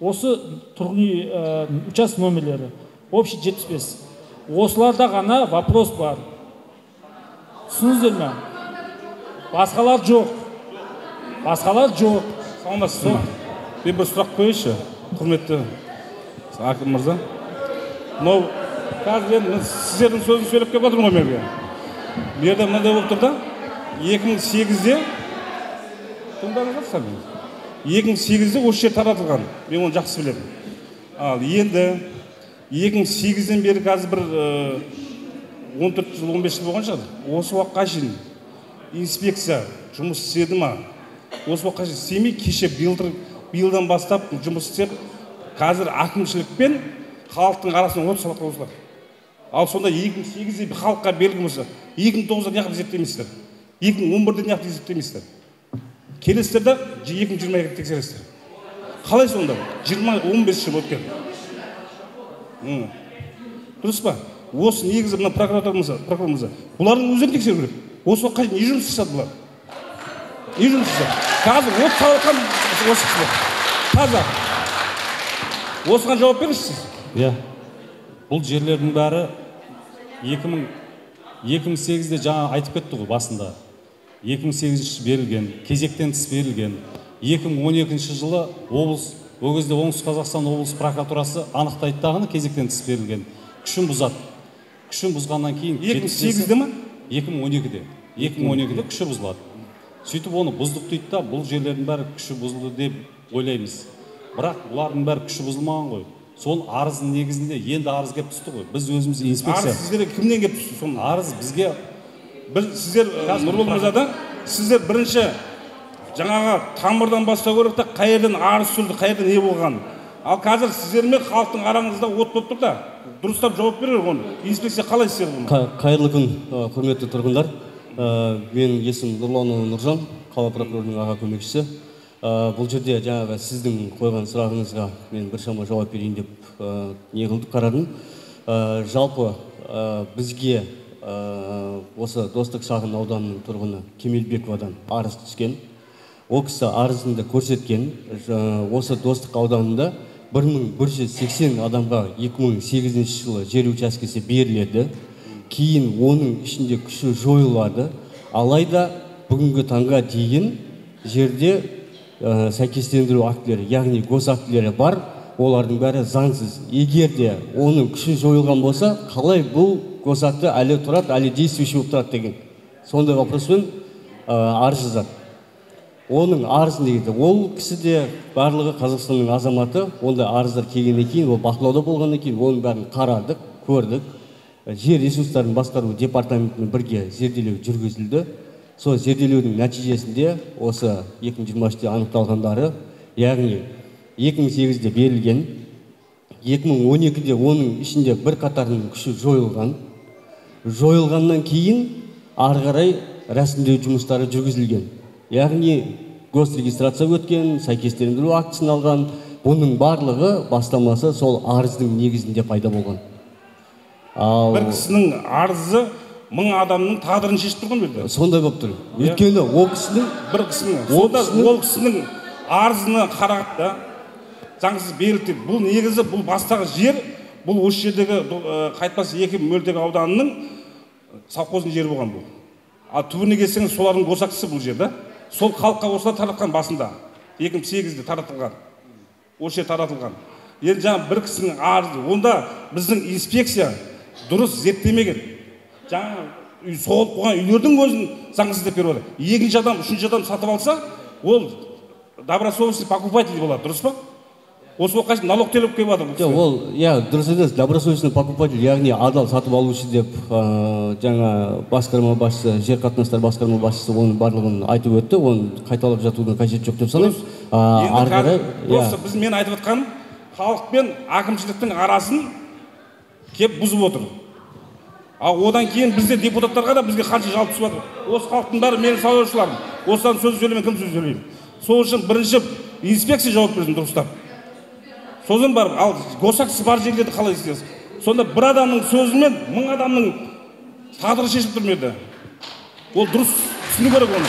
осы тұрғын үй участок номерлері общий 75. Осыларда ғана вопрос бар. Түсініңіздер ме? Басқалар жоқ. Басқалар жоқ. Саламатсыз. Мен бір сұрақ қояйыншы, құрметті Аким мырза. Мынау қазір енді сіздердің сөзін сөйлеп келіп отырмын ғой менге. Бұл жерде мынандай болып тұр да, 2008-де тыңдаңыздар, 2008-де осы жер таратылған. Мен оны жақсы білемін. Ал енді 2008-ден бері қазір бір 14 жыл, 15 жыл болған шығар. Осы уақытқа шейін инспекция жұмыс істеді ма? Осы уақытқа шейін істемей, кеше биылдан бастап жұмыс істеп, қазір әкімшілікпен халықтың арасында 30 салаққа осылар. Ал сонда 2008-де халыққа белгілі болса, 2009-да неғып зерттемейсіздер? 2011-де неғып зерттемейсіздер? Келесіздер де 2020-ге тексересіздер. Қалай сонда? 15 жыл өткен. Дұрыс па? Осы негізі мына прокуратурамызда, бұлардың өздерін тексеру керек. Осы уақытқа не жұмыс жасады бұлар? Не жұмыс жасады? Қазір от салған осы кісілер. Қазір. Осыған жауап беріңізсіз. Иә. Бұл жерлердің бәрі 2008-де жаңа айтып кетті ғой басында. 2008 берілген, кезектен тыс берілген. 2012 жылы облыс, ол кезде Оңтүстік Қазақстан облыс прокуратурасы анықтайды дағыны кезектен тыс берілген. Күшін бұзады. Күшін бұзғаннан кейін 2008-де ме? 2012-де. 2012-де күші бұзылады. Сөйтіп оны бұздық дейді да, бұл жерлердің бәрі күші бұзылды деп ойлаймыз. Бірақ бұлардың бәрі күші бұзылмаған ғой. Сол арыздың негізінде енді арыз келіп түсті ғой. Біз өзіміз инспекция. Арыз сіздерге кімнен келіп түсті соны? Арыз бізге сіздер Нұрбол мырзада сіздер бірінші жаңағы тамырдан бастау керек та, қайерден арыз түсірді, қайерден не болған. Ал қазір сіздермен халықтың араңызда от болып тұр да, дұрыстап жауап берер оны. Инспекция қалай істер бұны? Қайырлы күн, құрметті тұрғындар. Мен есім Нұрлан Нұржан, қала прокурорының аға көмекшісі. Бұл жерде жаңағы сіздің қойған сұрағыңызға мен біршама жауап берейін деп не қылдық қарадым. Жалпы бізге осы Достық шағын ауданының тұрғыны Кемелбековадан арыз түскен. Ол кісі арызында көрсеткен, осы Достық ауданында 1180 адамға 2008 жылы жер учаскесі беріледі. Кейін оның ішінде күші жойылады. Алайда бүгінгі таңға дейін жерде сәйкестендіру актілері, яғни госактілері бар, олардың бәрі заңсыз. Егер де оның күші жойылған болса, қалай бұл госакты әлі тұрады, әлі действующий болып тұрады деген сондай вопроспен арыз жазады. Оның арызын дейді, ол кісі де барлығы Қазақстанның азаматы, онда арыздар келгеннен кейін, ол бақылауда болғаннан кейін, оның бәрін қарадық, көрдік. Жер ресурстарын басқару департаментімен бірге зерделеу жүргізілді. Сол зерделеудің нәтижесінде осы 2023-те анықталғандары, яғни 2008-де берілген, 2012-де оның ішінде бір қатарының күші жойылған. Жойылғаннан кейін ары қарай рәсімдеу жұмыстары жүргізілген. Яғни госрегистрация өткен, сәйкестендіру актісін алған, бұның барлығы бастамасы сол арыздың негізінде пайда болған. Бір кісінің арызы 1000 адамның тағдырын шешіп тұрған берді. Сондай болып тұр. Өйткені ол кісінің арызына қарағып та заңсыз берілді. Бұл негізі бұл бастағы жер, бұл осы жердегі қайтпас 2 мөлтек ауданының совхоздың жері болған бұл. Ал түбіне келсеңіз солардың госактісі бұл жерде. Сол халыққа осылар таратқан басында. 2008-де таратылған. Осы жер таратылған. Енді жаңа бір кісінің арызы, онда біздің инспекция дұрыс зерттемеген. Жаңа соғылып қойған үйлердің өзін заңсыз деп беріп отыр. Екінші адам, үшінші адам сатып алса, ол добросовестный покупатель болады, дұрыс па? Осы уақытқа шейін налог төлеп келіп жатыр. Ол, дұрыс емес, добросовестный покупатель, яғни адал сатып алушы деп жаңа басқарма басшысы, жер қатынастар басқарма басшысы оның барлығын айтып өтті, оны қайталап жатудың қажеті жоқ деп санаймын. Біз мен айтып отқаным, халық пен әкімшіліктің арасын кеп бұзып отыр. Одан кейін бізде депутаттарға да бізге қанша жалпы түсіп жатыр. Осы халықтың бәрі менің сайлаушыларым. Осыдан сөз сөйлемен кім сөз сөйлейді? Сол үшін бірінші инспекция жауап берсін дұрыстап. Сосын барып, ал госактісі бар жерлерді қалай істейсіз? Сонда бір адамның сөзімен 1000 адамның тағдыры шешіп тұрмайды. Ол дұрыс түсіну керек оны.